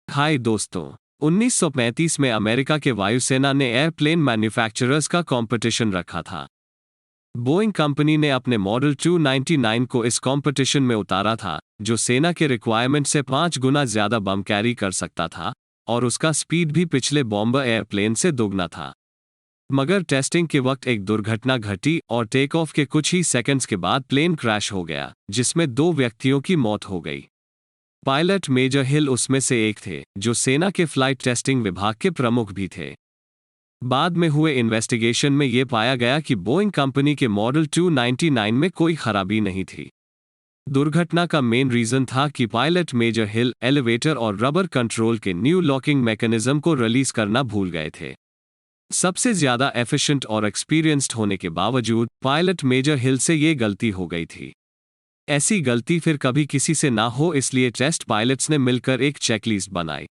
हाय दोस्तों। 1935 में अमेरिका के वायुसेना ने एयरप्लेन मैन्युफैक्चरर्स का कंपटीशन रखा था। बोइंग कंपनी ने अपने मॉडल 299 को इस कंपटीशन में उतारा था, जो सेना के रिक्वायरमेंट से 5 गुना ज्यादा बम कैरी कर सकता था और उसका स्पीड भी पिछले बॉम्बर एयरप्लेन से दोगुना था। मगर टेस्टिंग के वक्त एक दुर्घटना घटी और टेक ऑफ के कुछ ही सेकंड्स के बाद प्लेन क्रैश हो गया, जिसमें 2 व्यक्तियों की मौत हो गई। पायलट मेजर हिल उसमें से एक थे, जो सेना के फ्लाइट टेस्टिंग विभाग के प्रमुख भी थे। बाद में हुए इन्वेस्टिगेशन में यह पाया गया कि बोइंग कंपनी के मॉडल 299 में कोई खराबी नहीं थी। दुर्घटना का मेन रीजन था कि पायलट मेजर हिल एलिवेटर और रबर कंट्रोल के न्यू लॉकिंग मैकेनिज्म को रिलीज करना भूल गए थे। सबसे ज्यादा एफिशिएंट और एक्सपीरियंस्ड होने के बावजूद पायलट मेजर हिल से ये गलती हो गई थी। ऐसी गलती फिर कभी किसी से ना हो, इसलिए टेस्ट पायलट्स ने मिलकर एक चेकलिस्ट बनाई।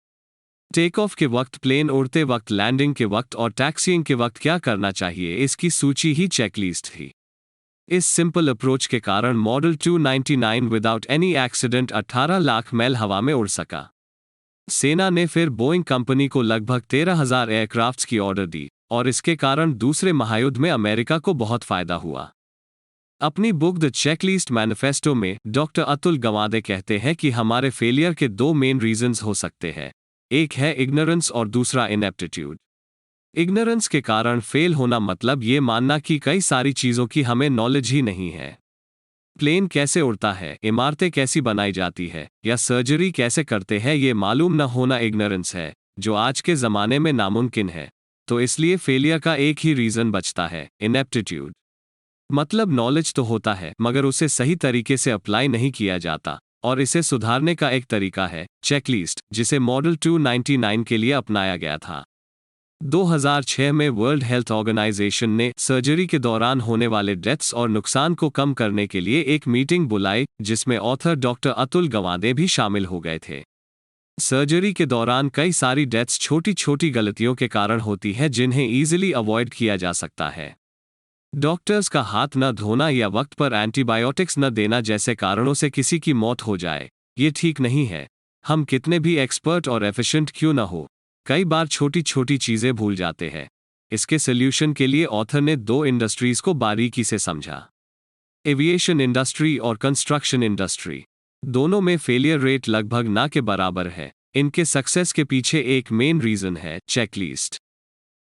टेक ऑफ के वक्त, प्लेन उड़ते वक्त, लैंडिंग के वक्त और टैक्सीइंग के वक्त क्या करना चाहिए, इसकी सूची ही चेकलिस्ट थी। इस सिंपल अप्रोच के कारण model 299 without any accident 18 lakh मील हवा में उड़ सका। सेना ने फिर बोइंग कंपनी को लगभग 13,000 एयरक्राफ्ट्स की ऑर्डर दी और इसके कारण दूसरे महायुद्ध में अमेरिका को बहुत फायदा हुआ। अपनी बुक द चेकलिस्ट मैनिफेस्टो में डॉक्टर अतुल गवादे कहते हैं कि हमारे फेलियर के 2 मेन रीजंस हो सकते हैं। एक है इग्नोरेंस और दूसरा इनेप्टिट्यूड। इग्नोरेंस के कारण फेल होना मतलब ये मानना कि कई सारी चीज़ों की हमें नॉलेज ही नहीं है। प्लेन कैसे उड़ता है, इमारतें कैसी बनाई जाती है या सर्जरी कैसे करते हैं, ये मालूम न होना इग्नोरेंस है, जो आज के ज़माने में नामुमकिन है। तो इसलिए फेलियर का एक ही रीज़न बचता है, इनेप्टिट्यूड। मतलब नॉलेज तो होता है मगर उसे सही तरीके से अप्लाई नहीं किया जाता, और इसे सुधारने का एक तरीका है चेकलिस्ट, जिसे मॉडल 299 के लिए अपनाया गया था। 2006 में वर्ल्ड हेल्थ ऑर्गेनाइजेशन ने सर्जरी के दौरान होने वाले डेथ्स और नुकसान को कम करने के लिए एक मीटिंग बुलाई, जिसमें ऑथर डॉक्टर अतुल गवादे भी शामिल हो गए थे। सर्जरी के दौरान कई सारी डेथ्स छोटी छोटी गलतियों के कारण होती है, जिन्हें ईजिली अवॉइड किया जा सकता है। डॉक्टर्स का हाथ न धोना या वक्त पर एंटीबायोटिक्स न देना जैसे कारणों से किसी की मौत हो जाए, ये ठीक नहीं है। हम कितने भी एक्सपर्ट और एफिशिएंट क्यों न हो, कई बार छोटी छोटी चीज़ें भूल जाते हैं। इसके सल्यूशन के लिए ऑथर ने 2 इंडस्ट्रीज को बारीकी से समझा, एविएशन इंडस्ट्री और कंस्ट्रक्शन इंडस्ट्री। दोनों में फेलियर रेट लगभग ना के बराबर है। इनके सक्सेस के पीछे एक मेन रीज़न है चेकलिस्ट।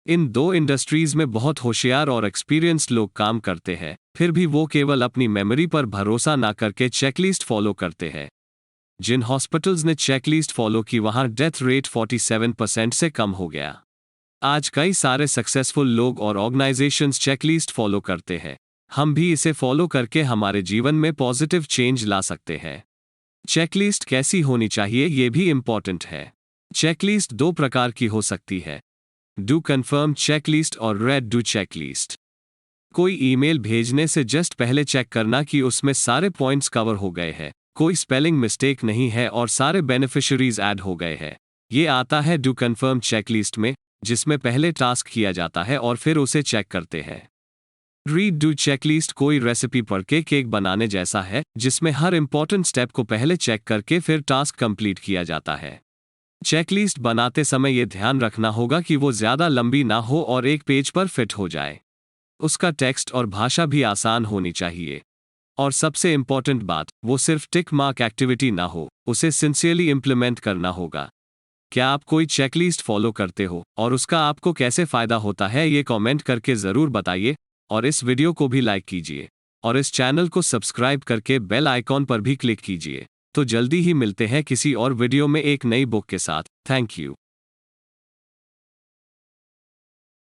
इन 2 इंडस्ट्रीज में बहुत होशियार और एक्सपीरियंस्ड लोग काम करते हैं, फिर भी वो केवल अपनी मेमोरी पर भरोसा ना करके चेकलिस्ट फॉलो करते हैं। जिन हॉस्पिटल्स ने चेकलिस्ट फॉलो की, वहां डेथ रेट 47% से कम हो गया। आज कई सारे सक्सेसफुल लोग और ऑर्गेनाइजेशंस चेकलिस्ट फॉलो करते हैं। हम भी इसे फॉलो करके हमारे जीवन में पॉजिटिव चेंज ला सकते हैं। चेकलिस्ट कैसी होनी चाहिए, ये भी इंपॉर्टेंट है। चेकलिस्ट 2 प्रकार की हो सकती है, डू कन्फर्म चेकलिस्ट और रेड डू चेकलिस्ट। कोई ईमेल भेजने से जस्ट पहले चेक करना कि उसमें सारे पॉइंट्स कवर हो गए हैं, कोई स्पेलिंग मिस्टेक नहीं है और सारे बेनिफिशियरीज ऐड हो गए हैं। ये आता है डू कन्फर्म चेकलिस्ट में, जिसमें पहले टास्क किया जाता है और फिर उसे चेक करते हैं। रीड डू चेकलिस्ट कोई रेसिपी पढ़ के केक बनाने जैसा है, जिसमें हर इंपॉर्टेंट स्टेप को पहले चेक करके फिर टास्क कंप्लीट किया जाता है। चेकलिस्ट बनाते समय यह ध्यान रखना होगा कि वो ज़्यादा लंबी ना हो और एक पेज पर फिट हो जाए। उसका टेक्स्ट और भाषा भी आसान होनी चाहिए। और सबसे इंपॉर्टेंट बात, वो सिर्फ टिक मार्क एक्टिविटी ना हो, उसे सिंसियरली इम्प्लीमेंट करना होगा। क्या आप कोई चेकलिस्ट फॉलो करते हो और उसका आपको कैसे फ़ायदा होता है, ये कमेंट करके ज़रूर बताइए। और इस वीडियो को भी लाइक कीजिए और इस चैनल को सब्सक्राइब करके बेल आइकॉन पर भी क्लिक कीजिए। तो जल्दी ही मिलते हैं किसी और वीडियो में एक नई बुक के साथ। Thank you.